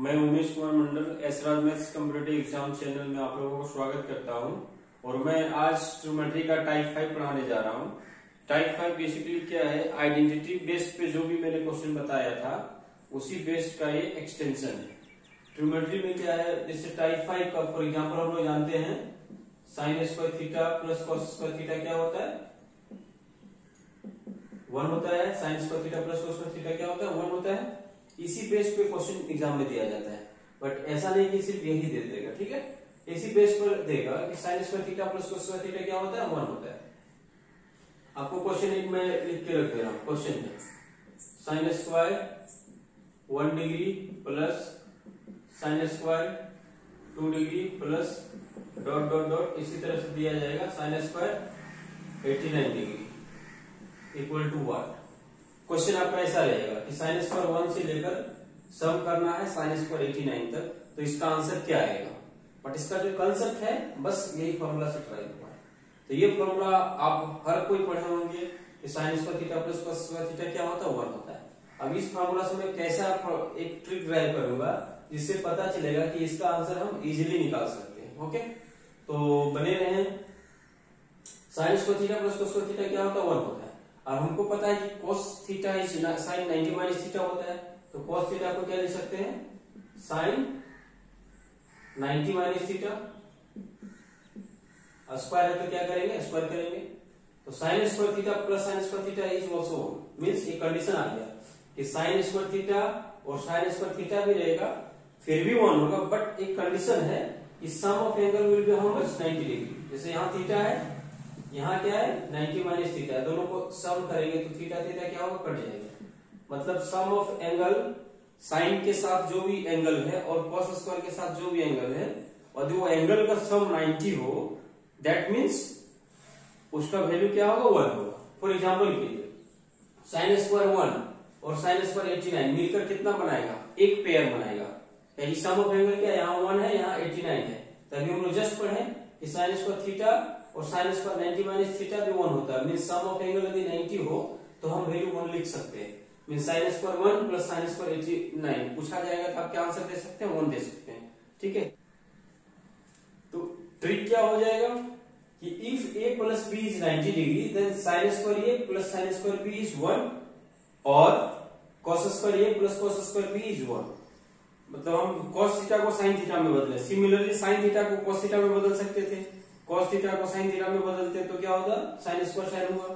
मैं Umesh Kumar Mandal Esraj maths competitive exam channel में आप लोगों को स्वागत करता हूं। और मैं आज ट्रिग्नोमेट्री का टाइप 5 पढ़ाने जा रहा हूं। टाइप 5 बेसिकली क्या है, आइडेंटिटी बेस्ड पे जो भी मैंने क्वेश्चन बताया था उसी बेस्ड का ये एक्सटेंशन है। ट्रिग्नोमेट्री में क्या है, जैसे टाइप 5 का फॉर एग्जाम्पल हम लोग जानते हैं sine square theta plus cos square theta क्या होता है, 1 होता है। Sine square theta plus cos square theta क्या होता है, 1 होता है। इसी बेस पे क्वेश्चन एग्जाम में दिया जाता है, बट ऐसा नहीं कि सिर्फ यही दे देगा, ठीक है। इसी बेस पर देगा कि sine square theta plus cos square theta क्या होता है, 1 होता है। आपको क्वेश्चन एक में लिख के रख दे रहा हूं। क्वेश्चन में sine square 1 degree plus sine square 2 degree plus dot dot dot इसी तरह से दिया जाएगा sine square 89 degree equal to what. Question आपका ऐसा रहेगा कि साइन स्क्वायर 1 से लेकर सम करना है साइन स्क्वायर 89 तक, तो इसका आंसर क्या आएगा। बट इसका जो कंसेप्ट है बस यही फॉर्मूला से ट्राई हुआ है। तो ये फॉर्मूला आप हर कोई पढ़े होंगे कि sine square theta plus cos square theta क्या होता है, 1 होता है। अब इस फॉर्मूला से मैं कैसा एक ट्रिक ड्राइव करूंगा जिससे पता चलेगा कि इसका आंसर हम इजिली निकाल सकते हैं। ओके, तो बने रहे। Sine square theta plus cos square theta क्या होता है, 1 होता है। और हमको पता है कि cos theta is sine 90 minus theta होता है, तो cos थीटा को क्या लिख सकते हैं, साइन 90 माइनस थीटा। स्क्वायर है तो क्या करेंगे, स्क्वायर करेंगे। तो sine square theta plus sine square theta is also means एक कंडीशन आ गया कि साइन स्क्वायर थीटा और साइन स्क्वायर थीटा भी रहेगा फिर भी 1 होगा, बट एक कंडीशन है कि sum of angle will be how much, 90 degree. जैसे यहाँ थीटा है, यहाँ क्या है 90 माइनस थीटा, दोनों को सम करेंगे तो थीटा थीटा क्या होगा, कट जाएगा। मतलब सम ऑफ एंगल साइन के साथ जो भी एंगल है और कॉस स्क्वायर के साथ जो भी एंगल है, और जो एंगल का सम 90 हो, दैट मीन्स उसका वैल्यू क्या होगा, 1 होगा। फॉर एग्जाम्पल के लिए साइन स्क्वायर 1 और साइन स्क्वायर 89 मिलकर कितना बनाएगा, एक पेयर बनाएगा। यानी सम ऑफ एंगल क्या, यहाँ 1 है यहाँ 89 है। तभी हम लोग जस्ट पढ़े कि साइन स्क्वायर थीटा और साइन स्क्वायर 90 माइनस थीटा भी 1 होता है। मीन्स सम ऑफ एंगल यदि 90 हो तो हम वैल्यू 1 लिख सकते हैं। Means sign square 1 plus sine square 89 पूछा जाएगा तो आप क्या आंसर दे सकते हैं, 1 दे सकते हैं, ठीक है। तो ट्रिक क्या हो जाएगा कि if a plus b is 90 degree then sine square a plus sine square b is 1 और cos square a plus cos square b is 1। मतलब हम कॉस थीटा को साइन थीटा में बदले, सिमिलरली साइन थीटा को कॉस थीटा में बदल सकते थे। कॉस थीटा को साइन थीटा में बदलते तो क्या होगा, साइन स्क्वायर साइन होगा,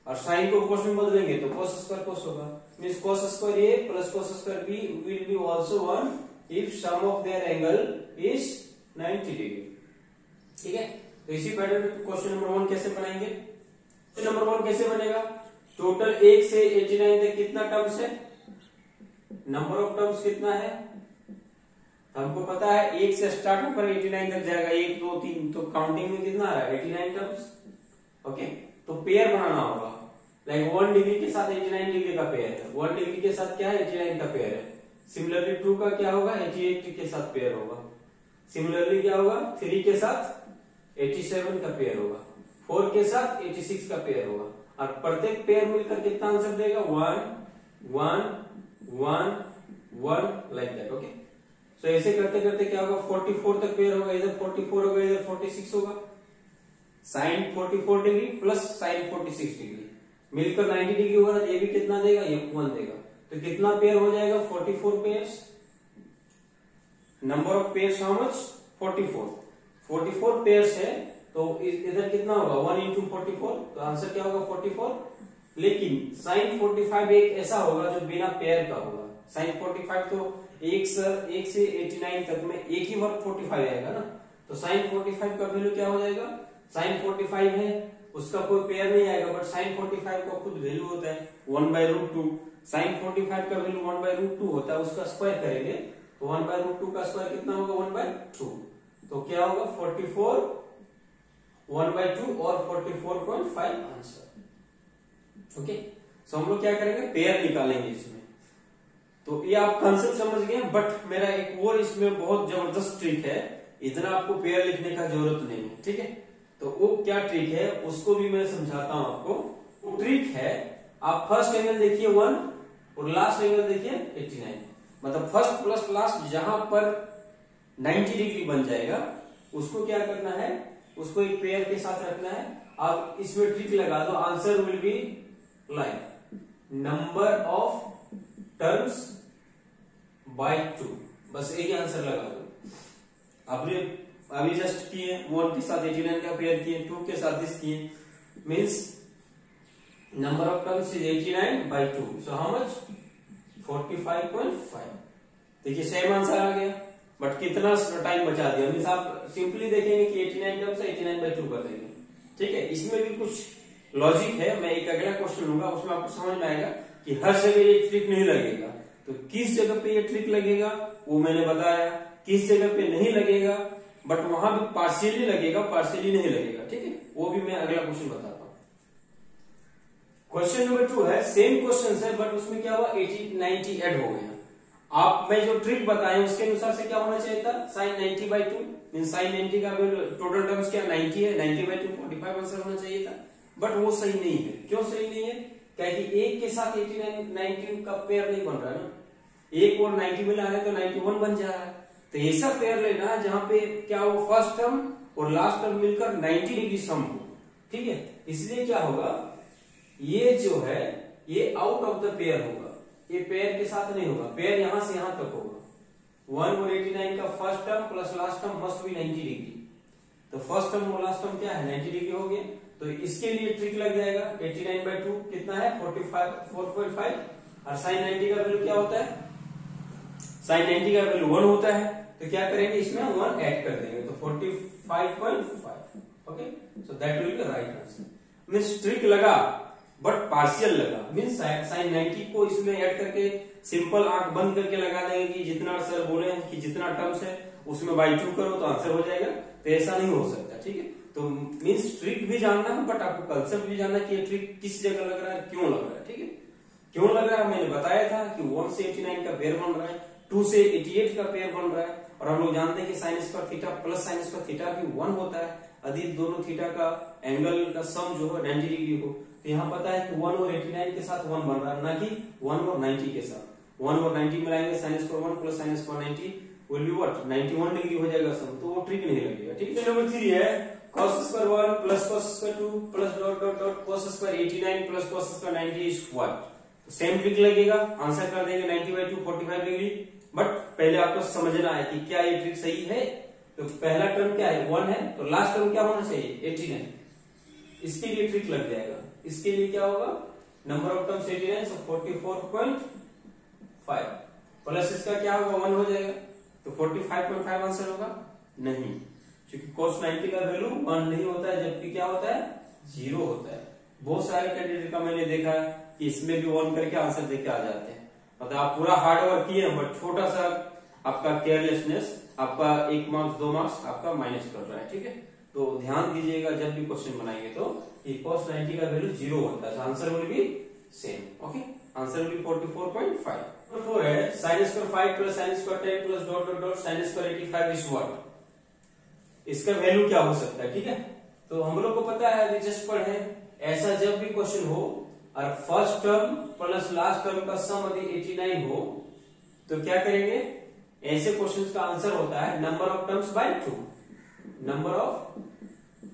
और साइन को कॉस में बदलेंगे तो कॉस स्क्वायर कॉस होगा। Means cos square A plus cos square B will be also 1 if sum of their angle is 90 degree, ठीक है। तो इसी पैटर्न में क्वेश्चन नंबर 1 कैसे बनाएंगे। तो नंबर 1 कैसे बनेगा, टोटल 1 से 89 तक कितना टर्म्स है, नंबर ऑफ टर्म्स कितना है, हमको पता है 1 से स्टार्ट होकर 89 तक जाएगा, 1 2 3, तो काउंटिंग में कितना आ रहा है 89 टर्म्स। ओके, तो पेयर बनाना होगा। लाइक 1 डिग्री के साथ 89 डिग्री का पेयर है, 1 डिग्री के साथ क्या है 89 का पेयर है। सिमिलरली 2 का क्या होगा, 88 के साथ पेयर होगा। सिमिलरली क्या होगा, 3 के साथ 87 का पेयर होगा, 4 के साथ 86 का पेयर होगा। और प्रत्येक पेयर मिलकर कितना आंसर देगा, 1 1 1 1 लाइक दैट। ओके, तो ऐसे करते करते क्या होगा, 44 तक पेयर होगा, इधर 44 होगा इधर 46 होगा। Sine 44 degree plus sine 46 degree मिलकर 90 डिग्री होगा, ये भी कितना देगा, ये 1 देगा। तो कितना पेयर हो जाएगा, 44 pairs. Number of pairs how much, 44 pairs है, तो इधर कितना होगा 1 इंटू 44, तो आंसर क्या होगा 44। लेकिन साइन 45 एक ऐसा होगा जो बिना पेयर का होगा। साइन 45 तो 1 से 89 तक में एक ही बार 45 आएगा ना, तो साइन 45 का वैल्यू क्या हो जाएगा, साइन 45 है उसका कोई पेयर नहीं आएगा, बट साइन 45 का खुद वैल्यू होता है 1/√2। साइन 45 का वैल्यू 1/√2 होता है, उसका स्क्वायर करेंगे तो 1/√2 का स्क्वायर कितना होगा, 1/2। तो क्या होगा 44 1/2 और 44.5 आंसर। ओके, सो हम लोग क्या करेंगे, पेयर निकालेंगे इसमें। तो ये आप कंसेप्ट समझ गए, बट मेरा एक और इसमें बहुत जबरदस्त ट्रिक है, इतना आपको पेयर लिखने का जरूरत नहीं है, ठीक है। तो वो क्या ट्रिक है उसको भी मैं समझाता हूं आपको। वो ट्रिक है, आप फर्स्ट एंगल देखिए 1 और लास्ट एंगल देखिए 89। मतलब फर्स्ट प्लस लास्ट जहां पर 90 डिग्री बन जाएगा उसको क्या करना है, उसको एक पेयर के साथ रखना है। अब इसमें ट्रिक लगा दो, answer will be like number of terms by 2, बस एक ही आंसर लगा दो। आपने अभी जस्ट किए 1 के साथ 89 का पेयर किए, 2 के साथ दिस किए, means number of terms is 89 by 2, so how much 45.5। देखिए सेम आंसर आ गया, बट कितना टाइम बचा दिया। मीन्स आप सिंपली देखेंगे कि 89 टर्म्स 89 by 2 कर देंगे, ठीक है। इसमें भी कुछ लॉजिक है, मैं एक अगला क्वेश्चन लूंगा उसमें आपको समझ में आएगा कि हर जगह ये ट्रिक नहीं लगेगा। तो किस जगह पे ये ट्रिक लगेगा वो मैंने बताया, किस जगह पे नहीं लगेगा, बट वहां भी पार्शियली लगेगा, पार्शियली नहीं लगेगा, ठीक है। वो भी मैं अगला क्वेश्चन बताता हूं। क्वेश्चन नंबर 2 है, सेम क्वेश्चन है बट उसमें क्या हुआ 80 90 ऐड हो गया। आप मैं जो ट्रिक बताया उसके अनुसार से क्या होना चाहिए था, sin 90 by 2, मीन sin 90 का टोटल टर्म्स क्या 90 है, 90 by 2 45 आंसर होना चाहिए था, बट वो सही नहीं है। क्यों सही नहीं है, क्या कि एक के साथ 89 90 का पेयर नहीं बन रहा है ना, एक और 90 मिला है तो 91 बन जा रहा है। तो ऐसा पेयर लेना जहां पे क्या वो फर्स्ट टर्म और लास्ट टर्म मिलकर 90 डिग्री सम हो, ठीक है। इसलिए क्या होगा, ये जो है ये आउट ऑफ द पेयर होगा, ये पेयर के साथ नहीं होगा, पेयर यहां से यहां तक होगा। 1 और 89 का first term plus last term must be 90 degree, तो फर्स्ट टर्म और लास्ट टर्म क्या है 90 डिग्री हो गया। तो इसके लिए ट्रिक लग जाएगा, 89 by 2 कितना है 4.5, और sin 90 का वैल्यू क्या होता है, sin 90 का वैल्यू 1 होता है, तो क्या करेंगे इसमें 1 ऐड कर देंगे, तो 45.5, okay, so that will be right answer. Means trick लगा बट पार्शियल लगा, मींस sin 90 को इसमें ऐड करके सिंपल आंख बंद करके लगा देंगे कि जितना सर बोले कि जितना टर्म्स है उसमें by 2 करो तो आंसर हो जाएगा, तो ऐसा नहीं हो सकता, ठीक है। तो मींस ट्रिक भी जानना है बट आपको कंसेप्ट भी जानना कि ये ट्रिक किस जगह लग रहा है, क्यों लग रहा है, ठीक है। क्यों लग रहा है मैंने बताया था कि 1 से 89 का पेयर बन रहा है, 2 से 88 का पेयर बन रहा है, और हम लोग जानते हैं कि sin square theta plus sin square theta भी 1 होता है यदि दोनों थीटा का एंगल का सम जो है 90 डिग्री हो। तो यहाँ पता है कि 1 और 89 के साथ 1 बन रहा है, ना कि 1 और 90 के साथ। 1 और 90 मिलाएंगे sin square 1 plus sin square 90 will be what 91 degree हो जाएगा सम, तो वो ट्रिक नहीं लगेगा, ठीक है। नंबर 3 है cos square 1 plus cos square 2 plus dot dot dot cos square 89 plus cos square 90 is what, same trick लगेगा, आंसर कर देंगे 90 by 2 45 डिग्री। बट पहले आपको समझना है कि क्या ये ट्रिक सही है। तो पहला टर्म क्या है 1 है, तो लास्ट टर्म क्या होना चाहिए 89, इसके लिए ट्रिक लग जाएगा। इसके लिए क्या होगा, number of terms 89, so 44.5 plus इसका क्या होगा 1 हो जाएगा, तो 45.5 आंसर होगा नहीं, क्योंकि cos 90 का वैल्यू 1 नहीं होता है, जबकि क्या होता है 0 होता है। बहुत सारे कैंडिडेट का मैंने देखा है कि इसमें भी 1 करके आंसर देके आ जाते हैं, मतलब आप पूरा हार्ड वर्क किए बट छोटा सा आपका केयरलेसनेस आपका 1 मार्क्स 2 मार्क्स आपका माइनस कर रहा है, ठीक है। तो ध्यान दीजिएगा जब भी क्वेश्चन बनाएंगे तो cos 90 का वैल्यू 0 होता है, answer will B same, okay, answer will B 44.5। Number 4 है sin square 5 plus sin square 10 plus dot dot dot sin square 85 is what, इसका वैल्यू क्या हो सकता है, ठीक है। तो हम लोग को पता है अभी जस्ट पढ़े, ऐसा जब भी क्वेश्चन हो और first term plus last term का सम यदि 89 हो तो क्या करेंगे, ऐसे क्वेश्चंस का आंसर होता है number of terms by 2। Number of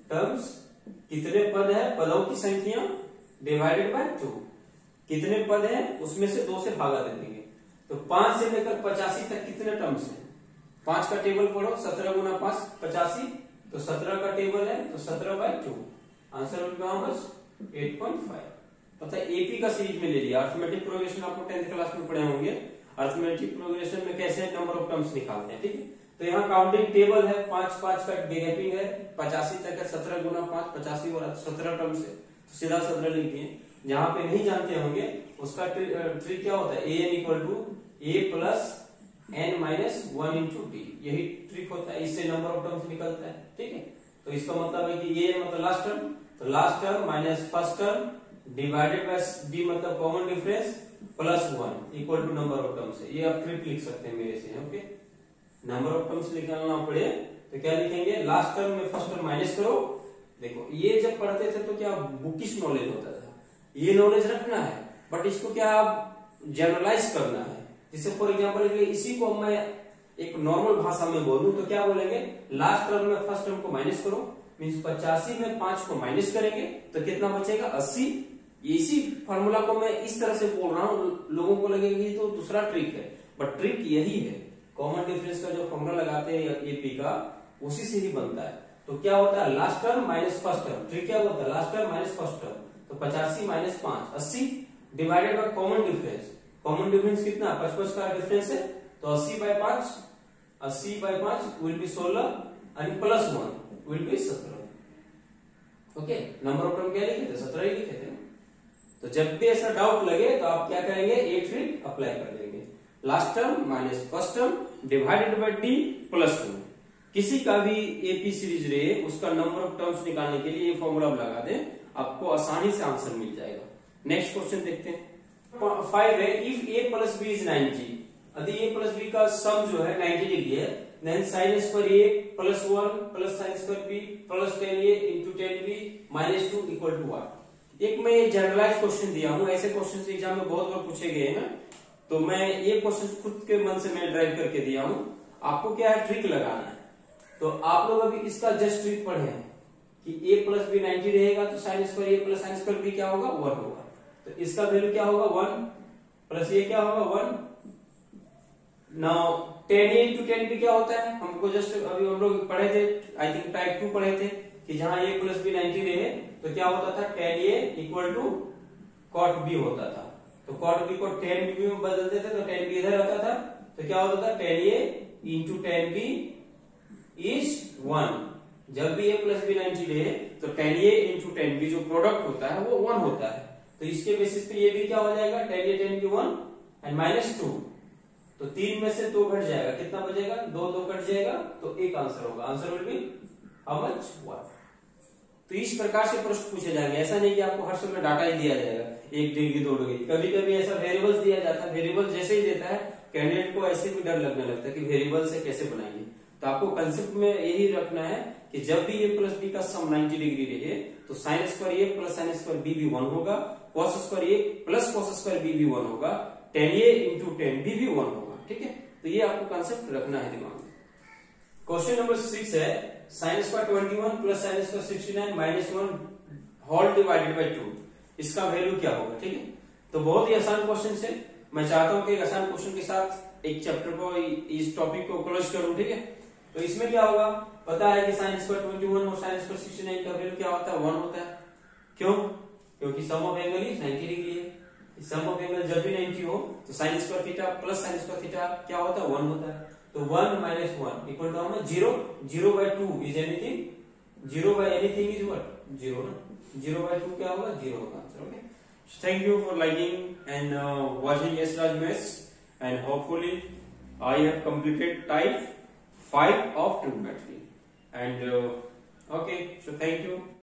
terms कितने पद है, पदों की संख्या डिवाइडेड बाय 2, कितने पद है उसमें से 2 से भागा दे देंगे। तो 5 से लेकर 85 तक कितने टर्म्स है, 5 का टेबल पढ़ो, 17 गुना 5 85, तो 17 का टेबल है तो 17 by 2, answer will be how much 8.5। पता है एपी का सीरीज में ले लिया, अरिथमेटिक प्रोग्रेशन आपको 10th क्लास में पढ़े होंगे, अरिथमेटिक प्रोग्रेशन में कैसे नंबर ऑफ टर्म्स निकालते हैं, ठीक है। तो यहाँ काउंटिंग टेबल है, 5 का गैपिंग है, 85 तक है, 17 गुना 5 85 और 17 टर्म्स है, तो सीधा 17 लिख दिए। जहां पे नहीं जानते होंगे उसका ट्रिक क्या होता है, an equal to a plus n minus 1 into d, यही ट्रिक होता है, इससे नंबर ऑफ टर्म्स निकलता है, ठीक है। तो इसका मतलब है कि a मतलब लास्ट टर्म, तो last term minus first term divided by d मतलब common difference plus 1 equal to number of terms है। ये आप ट्रिक लिख सकते हैं मेरे से, ओके। नंबर ऑफ टर्म्स निकालना पड़े तो क्या लिखेंगे, लास्ट टर्म में फर्स्ट टर्म माइनस करो। देखो ये जब पढ़ते थे तो क्या बुकिश नॉलेज होता था, ये नॉलेज रखना है, बट इसको क्या आप जनरलाइज करना है, जिसे फॉर एग्जाम्पल इसी को मैं एक नॉर्मल भाषा में बोलूं तो क्या बोलेंगे, लास्ट टर्म में फर्स्ट टर्म को माइनस करो, मीन्स 85 में 5 को माइनस करेंगे तो कितना बचेगा 80। इसी फॉर्मूला को मैं इस तरह से बोल रहा हूं, लोगों को लगेगा कि तो दूसरा ट्रिक है, बट ट्रिक यही है। कॉमन डिफरेंस का जो फॉर्मूला लगाते हैं एपी का, उसी से ही बनता है। तो क्या होता है, last term minus first term, trick क्या होता है, last term minus first term, तो 85 minus 5 80 divided by common difference. Common difference कितना, 55 का डिफरेंस है, तो 80 by 5 will be 16 and plus 1 will be 17। Okay, number of term क्या लिखे थे, 17 ही लिखे थे। तो जब भी ऐसा डाउट लगे तो आप क्या करेंगे, ये ट्रिक अप्लाई कर देंगे, last term minus first term divided bye D plus 2। किसी का भी एपी सीरीज रहे उसका नंबर ऑफ टर्म्स निकालने के लिए ये फॉर्मूला लगा दें, आपको आसानी से आंसर मिल जाएगा। नेक्स्ट क्वेश्चन देखते हैं। 5 है, if A plus B is 90, यदि ए प्लस बी का सम जो है 90 डिग्री है, then sine square A plus 1 plus sine square B plus 10a into 10b minus 2 equal to what. एक मैं जनरलाइज क्वेश्चन दिया हूं, ऐसे क्वेश्चन एग्जाम में बहुत बार पूछे गए हैं, तो मैं ये क्वेश्चन खुद के मन से मैं ड्राइव करके दिया हूं। आपको क्या है, ट्रिक लगाना है। तो आप लोग अभी इसका जस्ट ट्रिक पढ़े हैं कि a प्लस बी 90 रहेगा तो sign square A plus sine square B क्या होगा, 1 होगा। तो इसका वैल्यू क्या होगा, 1 प्लस ये क्या होगा 1। नाउ 10a इंटू 10b क्या होता है, हमको जस्ट अभी हम लोग पढ़े थे, आई थिंक टाइप 2 पढ़े थे कि जहां a प्लस बी 90 रहे तो क्या होता था, 10a equal to cot b होता था। तो cot b को 10b में बदल देते तो 10b इधर आता था, तो क्या होता था 10a इंटू 10b इज 1। जब भी a प्लस बी 90 रहे तो 10a इंटू 10b जो प्रोडक्ट होता है वो 1 होता है। तो इसके बेसिस पे ये भी क्या हो जाएगा, 10a 10b 1 एंड माइनस 2, तो 3 में से 2 घट जाएगा, कितना बचेगा, 2 कट जाएगा, तो एक आंसर होगा, answer will be how much 1। तो इस प्रकार से प्रश्न पूछे जाएंगे, ऐसा नहीं कि आपको हर समय डाटा ही दिया जाएगा 1 डिग्री 2 डिग्री। कभी कभी ऐसा वेरिएबल्स दिया जाता है, वेरिएबल जैसे ही देता है कैंडिडेट को ऐसे भी डर लगने लगता है कि वेरिएबल से कैसे बनाएंगे। तो आपको कंसेप्ट में यही रखना है कि जब भी a प्लस बी का सम 90 डिग्री रहे तो sign square A plus sine square B भी 1 होगा, cos square A plus cos square B भी 1 होगा, 10a इंटू 10b भी 1 होगा। ठीक है, तो ये आपको कंसेप्ट रखना है दिमाग में। क्वेश्चन नंबर 6 है, sine square 21 plus sine square 69 minus 1 whole divided by 2, इसका वैल्यू क्या होगा। ठीक है, तो बहुत ही आसान क्वेश्चन है। मैं चाहता हूं कि एक आसान क्वेश्चन के साथ एक चैप्टर को, इस टॉपिक को क्लोज करूं। ठीक है, तो इसमें क्या होगा, पता है कि साइन स्क्वायर 21 और साइन स्क्वायर 69 का वैल्यू क्या होता है, 1 होता है। क्यों, क्योंकि सम ऑफ एंगल इज 90 डिग्री है। सम ऑफ एंगल जब भी 90 हो तो sine square theta plus sine square theta क्या होता है, 1 होता है। तो 1 माइनस 1 इक्वल टू हमें 0, 0 by 2 is anything, 0 by anything is what, 0 ना, 0 बाय 2 क्या होगा, 0 होगा answer. Okay, thank you for liking and watching Yashraj maths and hopefully I have completed type 5 of trigonometry and okay, so thank you.